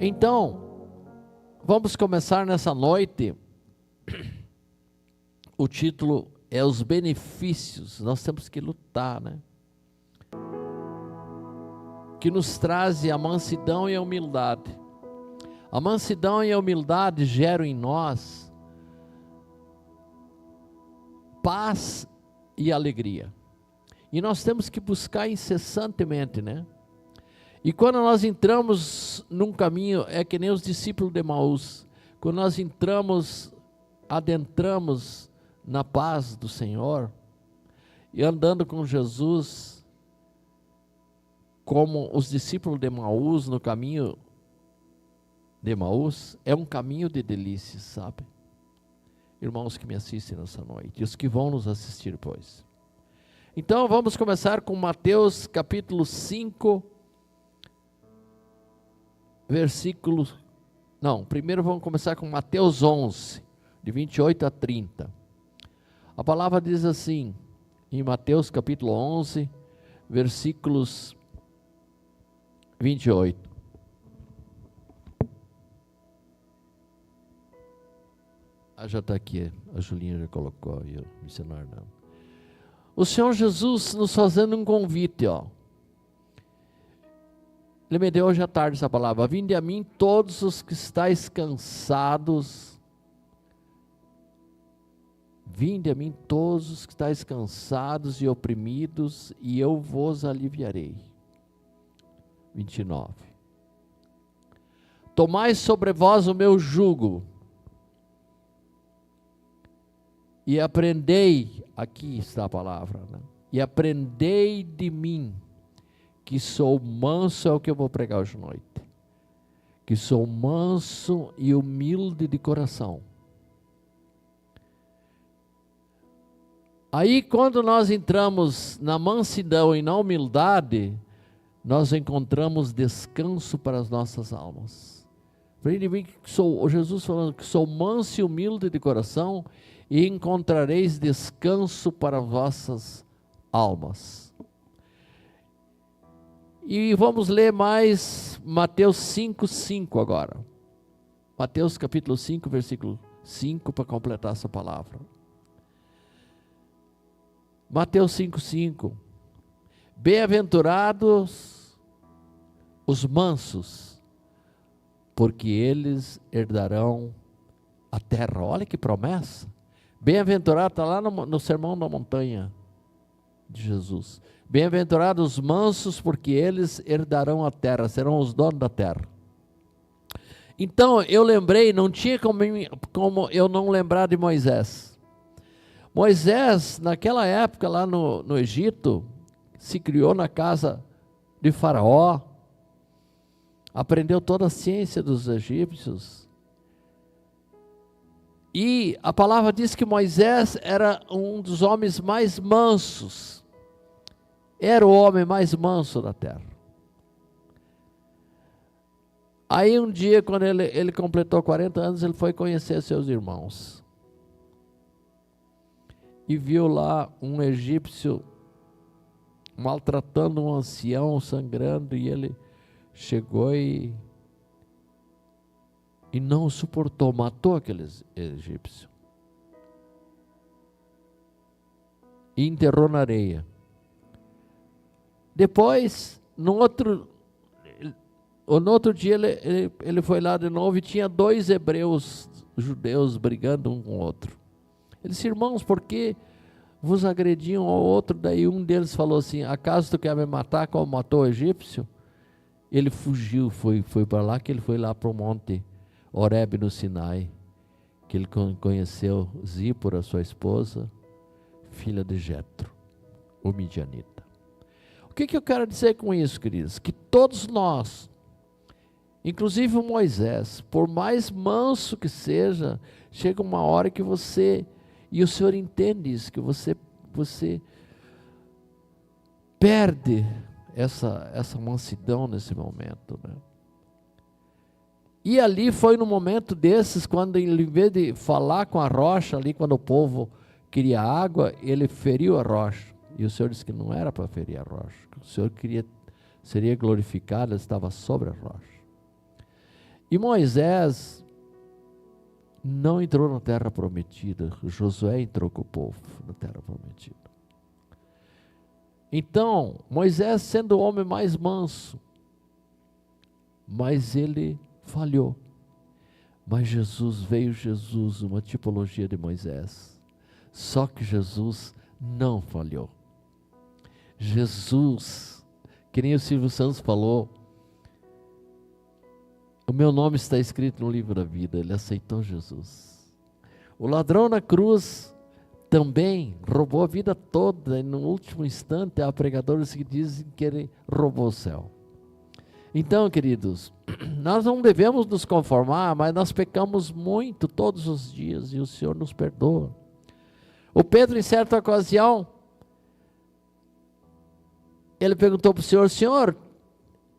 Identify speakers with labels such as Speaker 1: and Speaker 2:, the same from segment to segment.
Speaker 1: Então, vamos começar nessa noite. O título é Os Benefícios. Nós temos que lutar, né? Que nos traz a mansidão e a humildade. A mansidão e a humildade geram em nós paz e alegria. E nós temos que buscar incessantemente, né? E quando nós entramos num caminho, é que nem os discípulos de Emaús, quando nós adentramos na paz do Senhor, e andando com Jesus, como os discípulos de Emaús, no caminho de Emaús, é um caminho de delícias, sabe? Irmãos que me assistem nessa noite, e os que vão nos assistir depois. Então vamos começar com Mateus capítulo 5, primeiro vamos começar com Mateus 11, de 28 a 30. A palavra diz assim, em Mateus capítulo 11, versículos 28. Já está aqui, a Julinha já colocou, e o missionário não. O Senhor Jesus nos fazendo um convite, ó. Ele me deu hoje à tarde essa palavra: vinde a mim todos os que estáis cansados. Vinde a mim todos os que estáis cansados e oprimidos, e eu vos aliviarei. 29. Tomai sobre vós o meu jugo, e aprendei, aqui está a palavra, né? E aprendei de mim, que sou manso, é o que eu vou pregar hoje à noite, que sou manso e humilde de coração. Aí quando nós entramos na mansidão e na humildade, nós encontramos descanso para as nossas almas. Jesus falando que sou manso e humilde de coração, e encontrareis descanso para vossas almas. E vamos ler mais Mateus 5:5 agora. Mateus capítulo 5, versículo 5, para completar essa palavra. Mateus 5:5. Bem-aventurados os mansos, porque eles herdarão a terra. Olha que promessa. Bem-aventurado, está lá no Sermão da Montanha de Jesus. Bem-aventurados os mansos, porque eles herdarão a terra, serão os donos da terra. Então, eu lembrei, não tinha como eu não lembrar de Moisés. Moisés, naquela época lá no Egito, se criou na casa de Faraó, aprendeu toda a ciência dos egípcios. E a palavra diz que Moisés era um dos homens mais mansos. Era o homem mais manso da terra. Aí um dia, quando ele completou 40 anos, ele foi conhecer seus irmãos. E viu lá um egípcio maltratando um ancião, sangrando, e ele chegou e não suportou, matou aquele egípcio e enterrou na areia. Depois, no outro dia, ele foi lá de novo e tinha 2 hebreus judeus brigando um com o outro. Ele disse: irmãos, por que vos agrediam ao outro? Daí um deles falou assim: acaso tu quer me matar como matou o egípcio? Ele fugiu, foi para lá, que ele foi lá para o monte Horebe no Sinai, que ele conheceu Zípora, sua esposa, filha de Jetro, o midianita. O que eu quero dizer com isso, queridos? Que todos nós, inclusive o Moisés, por mais manso que seja, chega uma hora que você, e o Senhor entende isso, que você perde essa mansidão nesse momento, né? E ali foi no momento desses, quando ele, em vez de falar com a rocha, ali quando o povo queria água, ele feriu a rocha. E o Senhor disse que não era para ferir a rocha, que o Senhor seria glorificado, ele estava sobre a rocha. E Moisés não entrou na terra prometida, Josué entrou com o povo na terra prometida. Então, Moisés sendo o homem mais manso, mas ele falhou. Mas veio Jesus, uma tipologia de Moisés. Só que Jesus não falhou. Jesus, que nem o Silvio Santos falou, o meu nome está escrito no livro da vida, ele aceitou Jesus. O ladrão na cruz também roubou a vida toda, e no último instante há pregadores que dizem que ele roubou o céu. Então, queridos, nós não devemos nos conformar, mas nós pecamos muito todos os dias e o Senhor nos perdoa. O Pedro, em certa ocasião, ele perguntou para o Senhor: Senhor,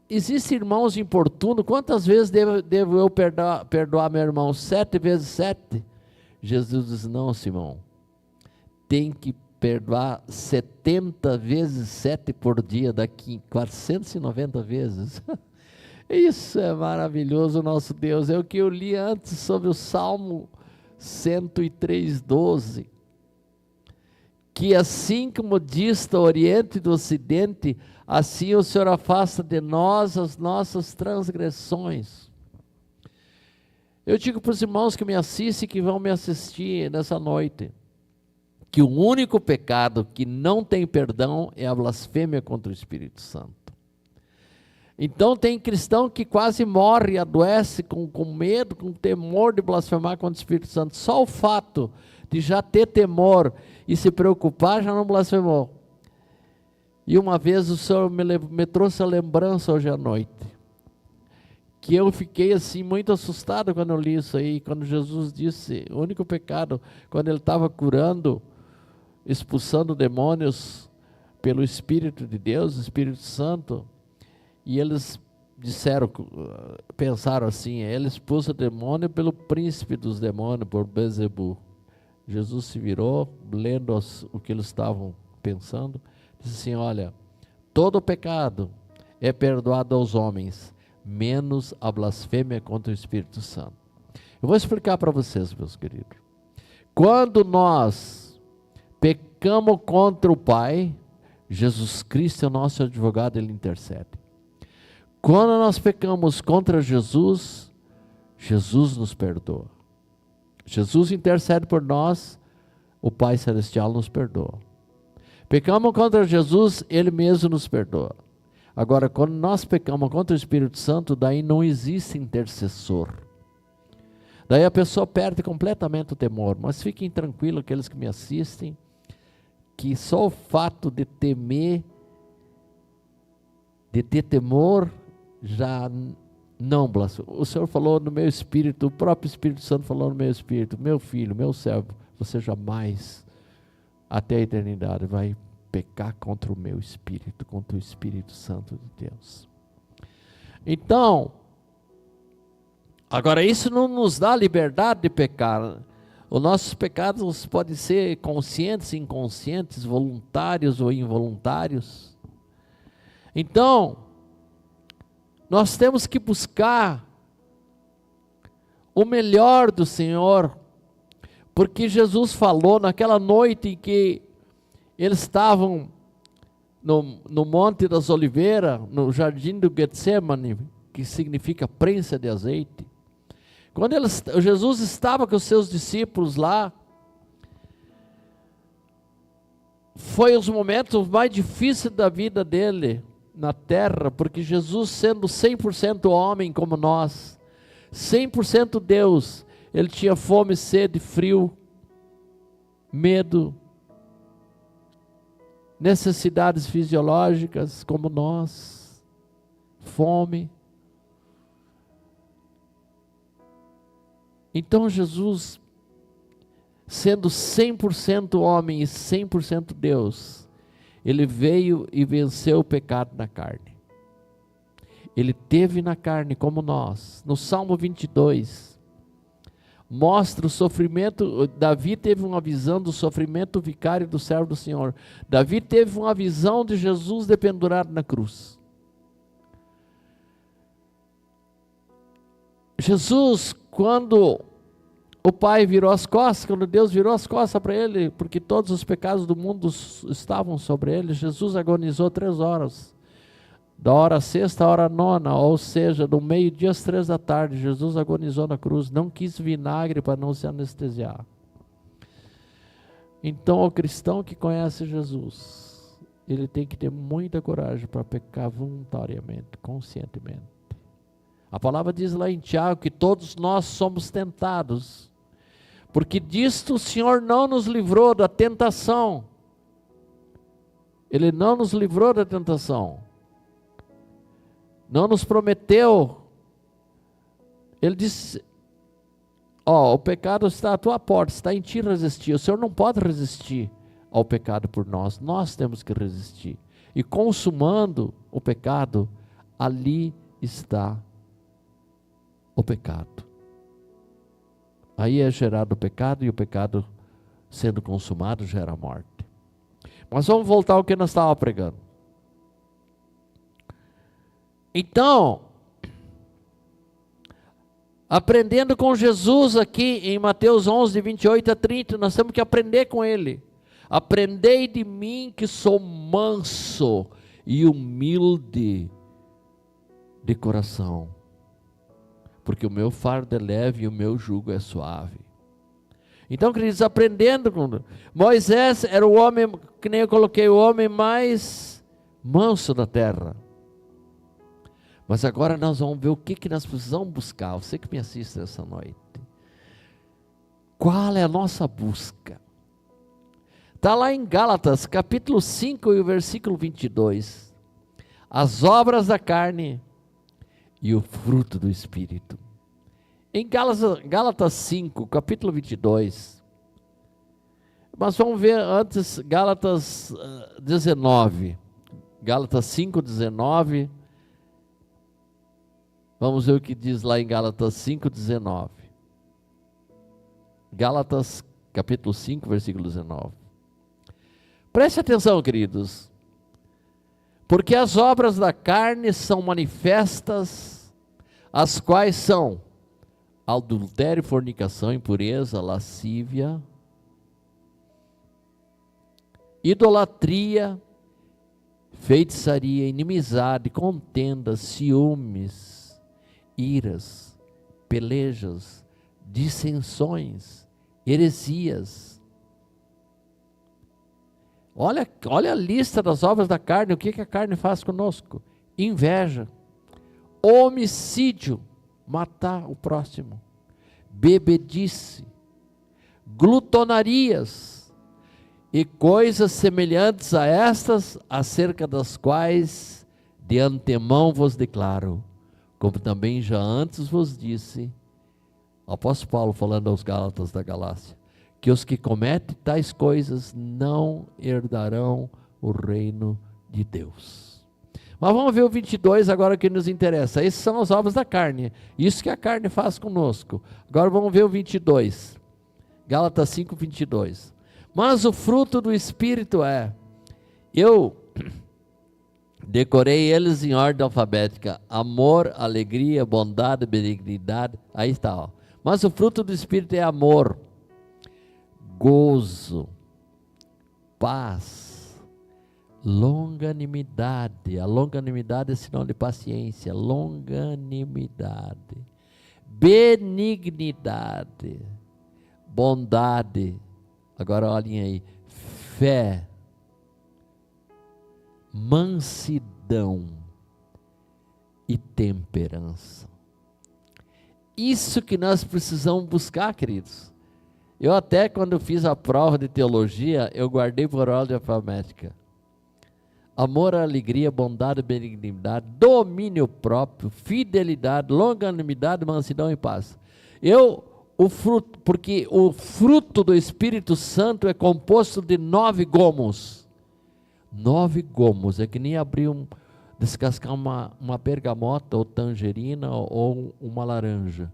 Speaker 1: existem irmãos importunos, quantas vezes devo eu perdoar meu irmão? 7 vezes 7? Jesus disse: não, Simão, tem que perdoar 70 vezes 7 por dia, daqui 490 vezes. Isso é maravilhoso, nosso Deus. É o que eu li antes sobre o Salmo 103:12. Que assim como dista o Oriente do Ocidente, assim o Senhor afasta de nós as nossas transgressões. Eu digo para os irmãos que me assistem, que vão me assistir nessa noite, que o único pecado que não tem perdão é a blasfêmia contra o Espírito Santo. Então tem cristão que quase morre, adoece com medo, com temor de blasfemar contra o Espírito Santo. Só o fato de já ter temor e se preocupar, já não blasfemou. E uma vez o Senhor me trouxe a lembrança hoje à noite, que eu fiquei assim muito assustado quando eu li isso aí, quando Jesus disse, o único pecado, quando ele estava curando, expulsando demônios pelo Espírito de Deus, Espírito Santo, e eles pensaram assim, ele expulsa o demônio pelo príncipe dos demônios, por Bezebu. Jesus se virou, lendo o que eles estavam pensando, disse assim: olha, todo pecado é perdoado aos homens, menos a blasfêmia contra o Espírito Santo. Eu vou explicar para vocês, meus queridos. Quando nós pecamos contra o Pai, Jesus Cristo é o nosso advogado, ele intercede. Quando nós pecamos contra Jesus, Jesus nos perdoa. Jesus intercede por nós, o Pai Celestial nos perdoa. Pecamos contra Jesus, Ele mesmo nos perdoa. Agora, quando nós pecamos contra o Espírito Santo, daí não existe intercessor. Daí a pessoa perde completamente o temor. Mas fiquem tranquilos, aqueles que me assistem, que só o fato de temer, de ter temor, já não blasfema. O Senhor falou no meu espírito, o próprio Espírito Santo falou no meu espírito: meu filho, meu servo, você jamais, até a eternidade, vai pecar contra o meu espírito, contra o Espírito Santo de Deus. Então, agora isso não nos dá liberdade de pecar. Os nossos pecados podem ser conscientes, inconscientes, voluntários ou involuntários. Então, nós temos que buscar o melhor do Senhor, porque Jesus falou naquela noite em que eles estavam no Monte das Oliveiras, no jardim do Getsemane, que significa prensa de azeite. Quando Jesus estava com os seus discípulos lá, foi os momentos mais difíceis da vida dele na terra, porque Jesus, sendo 100% homem como nós, 100% Deus, ele tinha fome, sede, frio, medo, necessidades fisiológicas como nós, fome. Então Jesus, sendo 100% homem e 100% Deus, ele veio e venceu o pecado na carne. Ele teve na carne como nós. No Salmo 22, mostra o sofrimento. Davi teve uma visão do sofrimento vicário do servo do Senhor. Davi teve uma visão de Jesus dependurado na cruz. Jesus, quando o Pai virou as costas, quando Deus virou as costas para ele, porque todos os pecados do mundo estavam sobre ele, Jesus agonizou 3 horas. Da hora sexta à hora nona, ou seja, do meio-dia às 3 da tarde, Jesus agonizou na cruz, não quis vinagre para não se anestesiar. Então, o cristão que conhece Jesus, ele tem que ter muita coragem para pecar voluntariamente, conscientemente. A palavra diz lá em Tiago que todos nós somos tentados, porque disto o Senhor não nos livrou da tentação. Ele não nos livrou da tentação. Não nos prometeu. Ele disse, o pecado está à tua porta, está em ti resistir. O Senhor não pode resistir ao pecado por nós. Nós temos que resistir. E consumando o pecado, ali está o pecado. Aí é gerado o pecado, e o pecado sendo consumado gera morte. Mas vamos voltar ao que nós estávamos pregando. Então, aprendendo com Jesus aqui em Mateus 11, 28 a 30, nós temos que aprender com Ele. Aprendei de mim que sou manso e humilde de coração, porque o meu fardo é leve e o meu jugo é suave. Então, queridos, aprendendo com Moisés, era o homem, que nem eu coloquei, o homem mais manso da terra. Mas agora nós vamos ver o que nós precisamos buscar. Você que me assiste essa noite, qual é a nossa busca? Está lá em Gálatas, capítulo 5 e o versículo 22. As obras da carne e o fruto do Espírito. Em Gálatas 5, capítulo 22. Mas vamos ver antes Gálatas 19. Gálatas 5, 19. Vamos ver o que diz lá em Gálatas 5, 19. Gálatas capítulo 5, versículo 19. Preste atenção, queridos. Porque as obras da carne são manifestas, as quais são adultério, fornicação, impureza, lascívia, idolatria, feitiçaria, inimizade, contendas, ciúmes, iras, pelejas, dissensões, heresias. Olha a lista das obras da carne. O que a carne faz conosco? Inveja, homicídio, matar o próximo, bebedice, glutonarias e coisas semelhantes a estas, acerca das quais de antemão vos declaro, como também já antes vos disse, o apóstolo Paulo falando aos Gálatas da Galácia, que os que cometem tais coisas não herdarão o reino de Deus. Mas vamos ver o 22 agora, que nos interessa. Essas são as obras da carne, isso que a carne faz conosco. Agora vamos ver o 22, Gálatas 5, 22. Mas o fruto do Espírito é, eu decorei eles em ordem alfabética: amor, alegria, bondade, benignidade. Aí está, ó. Mas o fruto do Espírito é amor, gozo, paz, longanimidade. A longanimidade é sinal de paciência. Longanimidade, benignidade, bondade. Agora olhem aí, fé, mansidão e temperança. Isso que nós precisamos buscar, queridos. Eu até, quando fiz a prova de teologia, eu guardei por ordem alfabética: amor, alegria, bondade, benignidade, domínio próprio, fidelidade, longanimidade, mansidão e paz. Porque o fruto do Espírito Santo é composto de 9 gomos. 9 gomos, é que nem descascar uma bergamota ou tangerina ou uma laranja.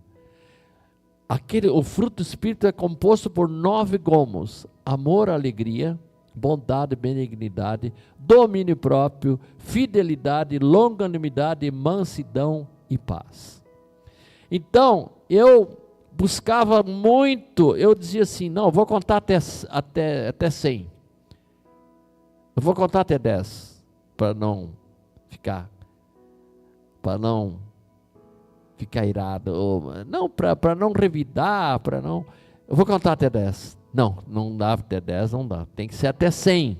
Speaker 1: O fruto do Espírito é composto por 9 gomos: amor, alegria, bondade, benignidade, domínio próprio, fidelidade, longanimidade, mansidão e paz. Então, eu buscava muito, eu dizia assim, não, eu vou contar até 100. Eu vou contar até 10, para não ficar irado, ou, não, para não revidar, para não, eu vou contar até 10. Não dá até 10, não dá, tem que ser até 100.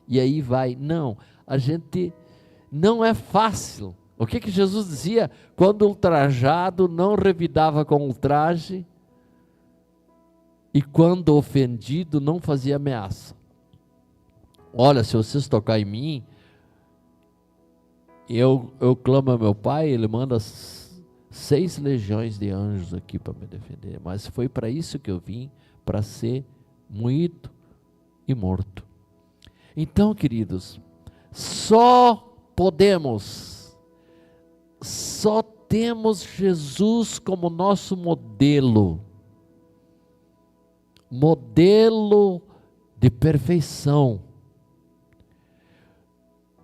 Speaker 1: E aí vai, não, a gente, não é fácil. O que Jesus dizia? Quando ultrajado, não revidava com ultraje, e quando ofendido, não fazia ameaça. Olha, se vocês tocarem em mim, eu clamo a meu Pai, Ele manda 6 legiões de anjos aqui para me defender, mas foi para isso que eu vim, para ser moído e morto. Então, queridos, só temos Jesus como nosso modelo de perfeição.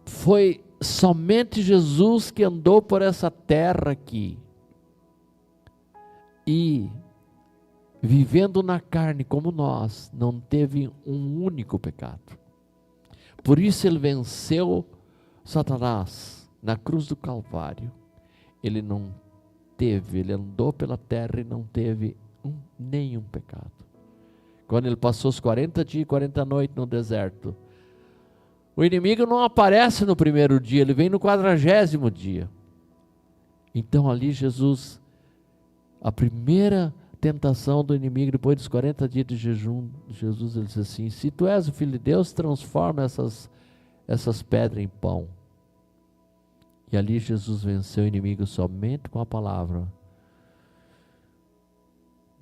Speaker 1: Foi somente Jesus que andou por essa terra aqui, e vivendo na carne como nós, não teve um único pecado. Por isso ele venceu Satanás na cruz do Calvário. Ele andou pela terra e não teve nenhum pecado. Quando ele passou os 40 dias e 40 noites no deserto, o inimigo não aparece no primeiro dia, ele vem no 40º dia. Então ali Jesus, a primeira tentação do inimigo, depois dos 40 dias de jejum, Jesus ele disse assim, se tu és o Filho de Deus, transforma essas pedras em pão. E ali Jesus venceu o inimigo somente com a palavra.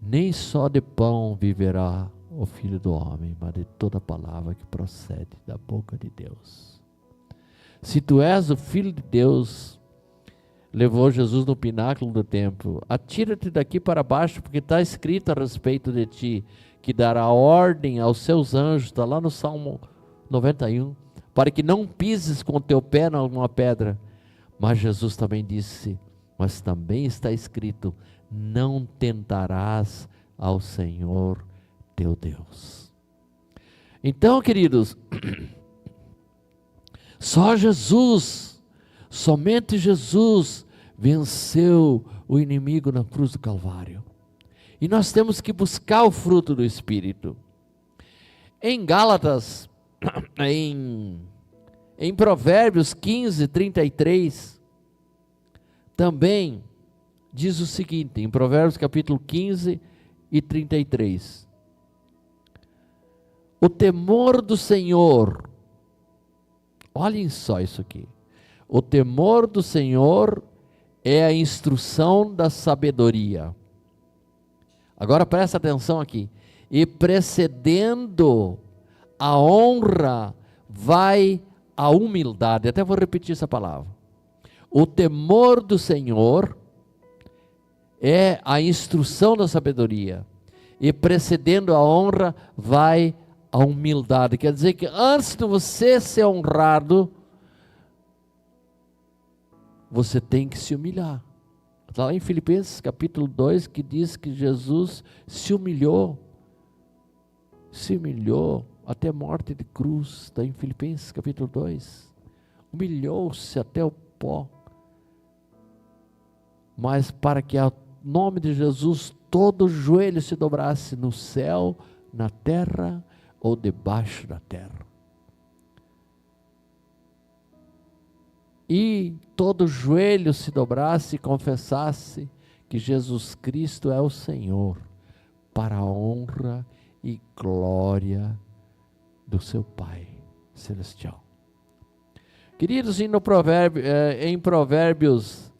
Speaker 1: Nem só de pão viverá o Filho do Homem, mas de toda palavra que procede da boca de Deus. Se tu és o Filho de Deus, levou Jesus no pináculo do templo, atira-te daqui para baixo, porque está escrito a respeito de ti, que dará ordem aos seus anjos, está lá no Salmo 91, para que não pises com o teu pé em alguma pedra. Mas Jesus também disse, mas também está escrito, não tentarás ao Senhor teu Deus. Então, queridos, só Jesus, somente Jesus venceu o inimigo na cruz do Calvário. E nós temos que buscar o fruto do Espírito. Em Gálatas, em Provérbios 15, 33, também diz o seguinte, em Provérbios capítulo 15 e 33. O temor do Senhor, olhem só isso aqui, o temor do Senhor é a instrução da sabedoria. Agora presta atenção aqui, e precedendo a honra vai a humildade, até vou repetir essa palavra. O temor do Senhor é a instrução da sabedoria, e precedendo a honra vai a humildade. Quer dizer que antes de você ser honrado, você tem que se humilhar. Está lá em Filipenses capítulo 2, que diz que Jesus se humilhou até a morte de cruz. Está em Filipenses capítulo 2, humilhou-se até o pó, mas para que ao nome de Jesus todo joelho se dobrasse no céu, na terra ou debaixo da terra, e todo joelho se dobrasse e confessasse que Jesus Cristo é o Senhor, para a honra e glória do seu Pai Celestial. Queridos, e no em Provérbios,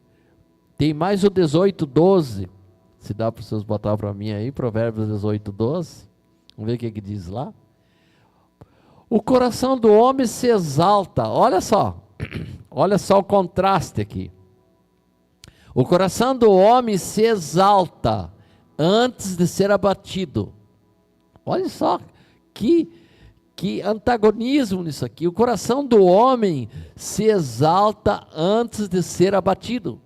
Speaker 1: tem mais o 18:12, se dá para vocês botar para mim aí, Provérbios 18:12, vamos ver o que diz lá. O coração do homem se exalta, olha só o contraste aqui. O coração do homem se exalta antes de ser abatido. Olha só que antagonismo nisso aqui. O coração do homem se exalta antes de ser abatido,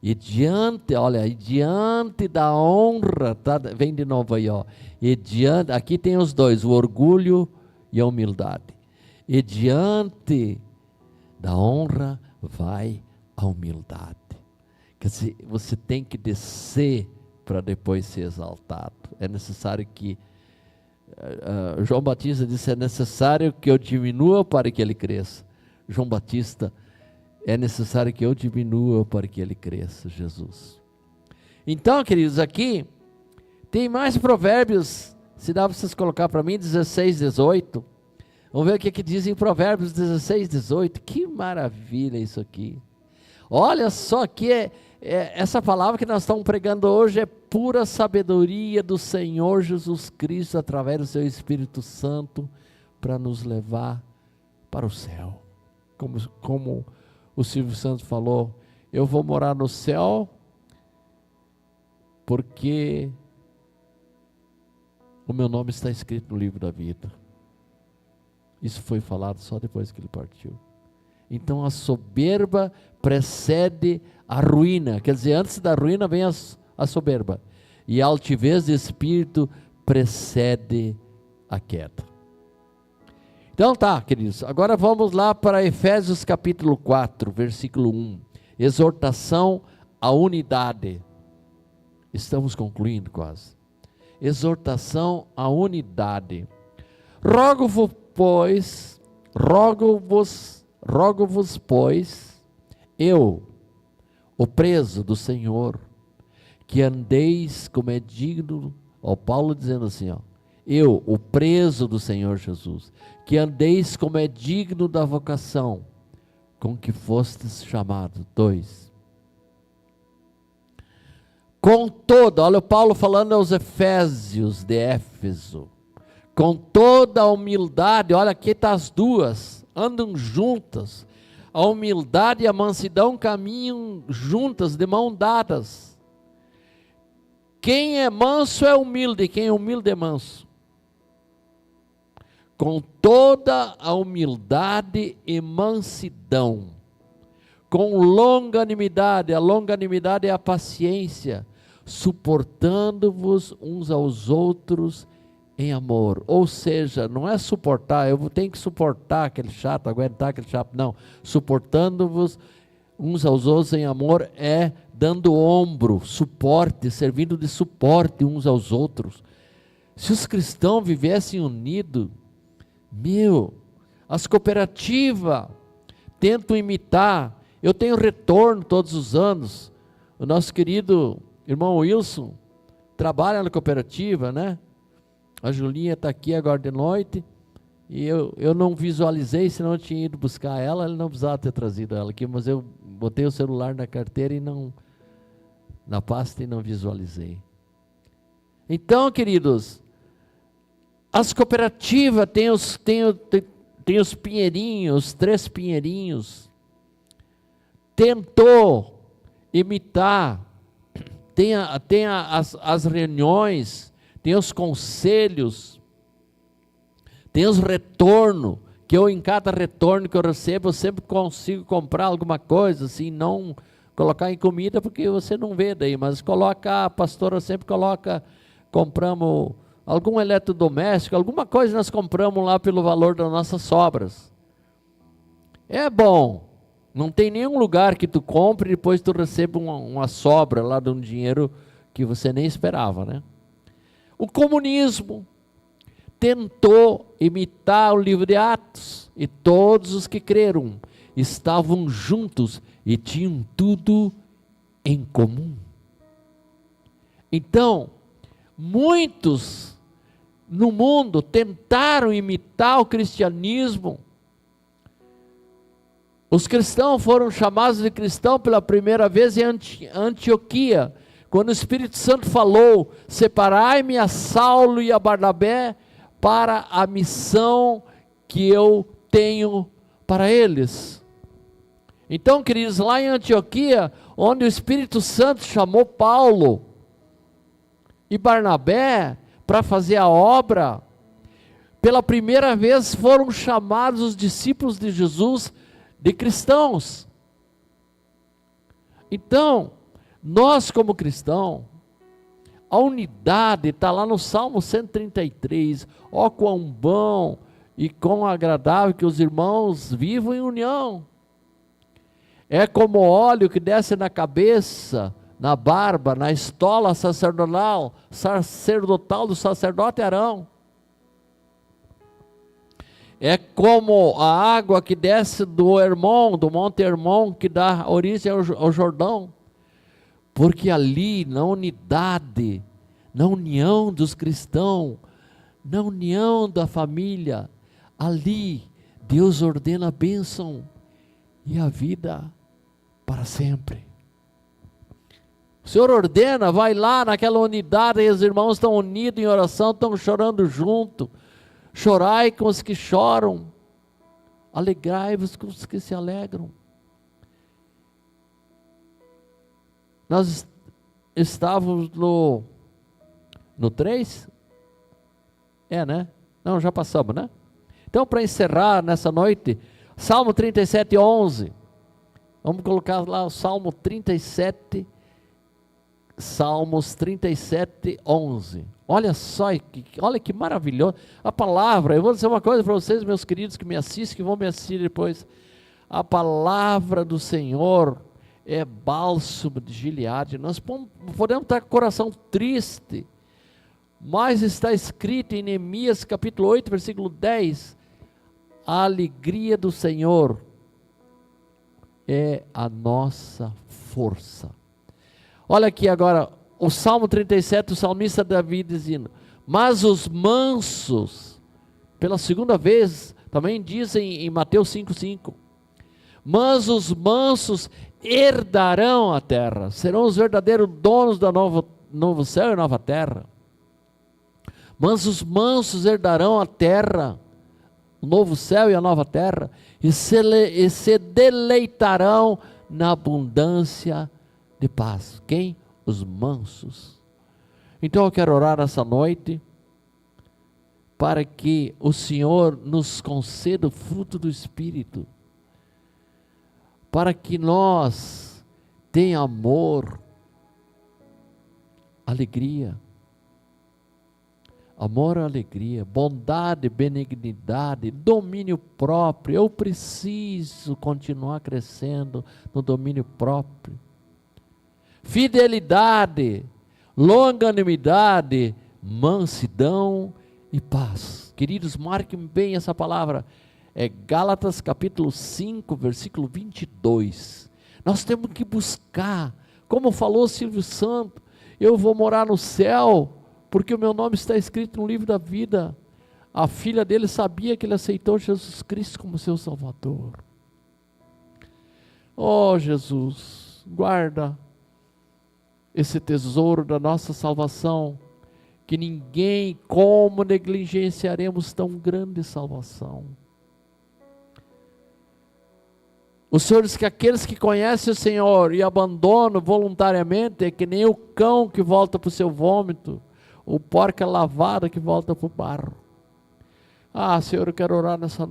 Speaker 1: E diante, olha, e diante da honra, tá? Vem de novo aí, ó. E diante, aqui tem os dois, o orgulho e a humildade. E diante da honra vai a humildade. Quer dizer, você tem que descer para depois ser exaltado. É necessário que, João Batista disse, é necessário que eu diminua para que ele cresça. João Batista, é necessário que eu diminua para que ele cresça, Jesus. Então, queridos, aqui tem mais provérbios, se dá para vocês colocar para mim, 16, 18. Vamos ver o que diz em Provérbios 16, 18. Que maravilha isso aqui. Olha só que essa palavra que nós estamos pregando hoje é pura sabedoria do Senhor Jesus Cristo, através do seu Espírito Santo, para nos levar para o céu. Como o Silvio Santos falou, eu vou morar no céu porque o meu nome está escrito no livro da vida. Isso foi falado só depois que ele partiu. Então a soberba precede a ruína, quer dizer, antes da ruína vem a soberba, e a altivez de espírito precede a queda. Então tá, queridos, agora vamos lá para Efésios capítulo 4, versículo 1, exortação à unidade. Estamos concluindo quase. Exortação à unidade. Rogo-vos, pois, eu, o preso do Senhor, que andeis como é digno, ó, Paulo dizendo assim, ó, eu, o preso do Senhor Jesus, que andeis como é digno da vocação com que fostes chamados. 2. Com toda, olha o Paulo falando aos Efésios de Éfeso, com toda a humildade, olha aqui está as duas, andam juntas, a humildade e a mansidão caminham juntas, de mão dadas. Quem é manso é humilde, quem é humilde é manso. Com toda a humildade e mansidão, com longanimidade, a longanimidade é a paciência, suportando-vos uns aos outros em amor. Ou seja, não é suportar, eu tenho que suportar aquele chato, aguentar aquele chato, não. Suportando-vos uns aos outros em amor é dando ombro, suporte, servindo de suporte uns aos outros. Se os cristãos vivessem unidos, as cooperativas tentam imitar, eu tenho retorno todos os anos, o nosso querido irmão Wilson trabalha na cooperativa, né? A Julinha está aqui agora de noite, e eu não visualizei, senão eu tinha ido buscar ela, ele não precisava ter trazido ela aqui, mas eu botei o celular na carteira e não, na pasta, e não visualizei. Então, queridos, as cooperativas tem os pinheirinhos, os 3 pinheirinhos, tentou imitar, tem as reuniões, tem os conselhos, tem os retornos, que eu, em cada retorno que eu recebo, eu sempre consigo comprar alguma coisa, assim, não colocar em comida, porque você não vê daí, mas a pastora sempre coloca, compramos algum eletrodoméstico, alguma coisa nós compramos lá pelo valor das nossas sobras. É bom, não tem nenhum lugar que tu compre e depois tu receba uma sobra lá de um dinheiro que você nem esperava, né? O comunismo tentou imitar o livro de Atos, e todos os que creram estavam juntos e tinham tudo em comum. Então, muitos no mundo tentaram imitar o cristianismo. Os cristãos foram chamados de cristão pela primeira vez em Antioquia, quando o Espírito Santo falou: separai-me a Saulo e a Barnabé para a missão que eu tenho para eles. Então, queridos, lá em Antioquia, onde o Espírito Santo chamou Paulo e Barnabé para fazer a obra, pela primeira vez foram chamados os discípulos de Jesus de cristãos. Então, Nós como cristãos, a unidade está lá no Salmo 133, ó quão bom e quão agradável que os irmãos vivam em união. É como óleo que desce na cabeça, na barba, na estola sacerdotal do sacerdote Arão. É como a água que desce do Hermon, do Monte Hermon, que dá origem ao Jordão. Porque ali, na unidade, na união dos cristãos, na união da família, ali Deus ordena a bênção e a vida para sempre. O Senhor ordena, vai lá naquela unidade, e os irmãos estão unidos em oração, estão chorando junto. Chorai com os que choram, alegrai-vos com os que se alegram. Nós estávamos no 3? Né? Não, já passamos, né? Então, para encerrar nessa noite, Salmo 37, 11. Vamos colocar lá o Salmo 37, Salmos 37, 11. Olha só, olha que maravilhoso. A palavra, eu vou dizer uma coisa para vocês, meus queridos que me assistem, que vão me assistir depois. A palavra do Senhor é bálsamo de Gileade. Nós podemos estar com o coração triste, mas está escrito em Neemias capítulo 8, versículo 10, a alegria do Senhor é a nossa força. Olha aqui agora, o Salmo 37, o salmista Davi dizendo, mas os mansos, pela segunda vez, também dizem em Mateus 5,5, mas os mansos herdarão a terra, serão os verdadeiros donos da novo céu e nova terra. Mas os mansos herdarão a terra, o novo céu e a nova terra, e se deleitarão na abundância de paz. Quem? Os mansos. Então eu quero orar essa noite, para que o Senhor nos conceda o fruto do Espírito, para que nós tenhamos amor, alegria, bondade, benignidade, domínio próprio. Eu preciso continuar crescendo no domínio próprio. Fidelidade, longanimidade, mansidão e paz. Queridos, marquem bem essa palavra. É Gálatas capítulo 5, versículo 22. Nós temos que buscar, como falou Silvio Santo, eu vou morar no céu, porque o meu nome está escrito no livro da vida. A filha dele sabia que ele aceitou Jesus Cristo como seu Salvador. Oh Jesus, guarda esse tesouro da nossa salvação, que ninguém, como negligenciaremos tão grande salvação. O Senhor diz que aqueles que conhecem o Senhor e abandonam voluntariamente, é que nem o cão que volta para o seu vômito, ou porca lavada que volta para o barro. Senhor, eu quero orar nessa